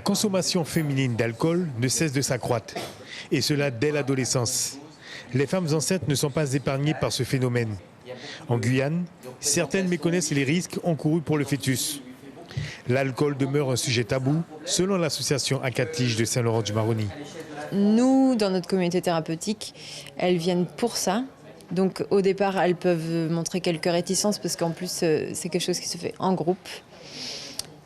consommation féminine d'alcool ne cesse de s'accroître, et cela dès l'adolescence. Les femmes enceintes ne sont pas épargnées par ce phénomène. En Guyane, certaines méconnaissent les risques encourus pour le fœtus. L'alcool demeure un sujet tabou, selon l'association Acatige de Saint-Laurent-du-Maroni. Nous, dans notre communauté thérapeutique, elles viennent pour ça. Donc au départ, elles peuvent montrer quelques réticences parce qu'en plus, c'est quelque chose qui se fait en groupe.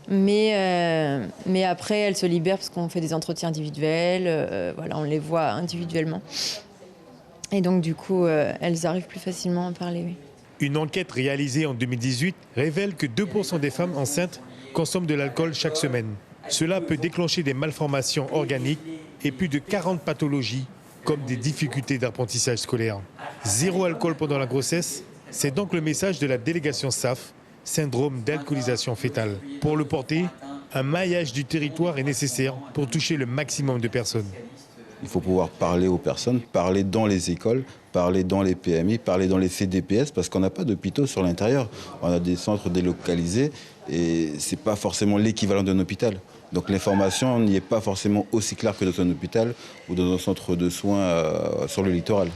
Mais après, elles se libèrent parce qu'on fait des entretiens individuels. Voilà, on les voit individuellement. Et donc du coup, elles arrivent plus facilement à parler, oui. Une enquête réalisée en 2018 révèle que 2% des femmes enceintes consomment de l'alcool chaque semaine. Cela peut déclencher des malformations organiques et plus de 40 pathologies, comme des difficultés d'apprentissage scolaire. Zéro alcool pendant la grossesse, c'est donc le message de la délégation SAF, syndrome d'alcoolisation fœtale. Pour le porter, un maillage du territoire est nécessaire pour toucher le maximum de personnes. Il faut pouvoir parler aux personnes, parler dans les écoles, parler dans les PMI, parler dans les CDPS, parce qu'on n'a pas d'hôpitaux sur l'intérieur. On a des centres délocalisés et ce n'est pas forcément l'équivalent d'un hôpital. Donc l'information n'y est pas forcément aussi claire que dans un hôpital ou dans un centre de soins sur le littoral.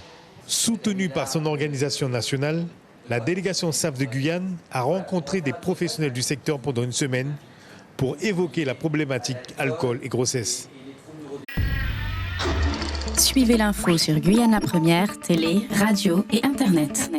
Soutenue par son organisation nationale, la délégation SAF de Guyane a rencontré des professionnels du secteur pendant une semaine pour évoquer la problématique alcool et grossesse. Suivez l'info sur Guyana Première, télé, radio et Internet.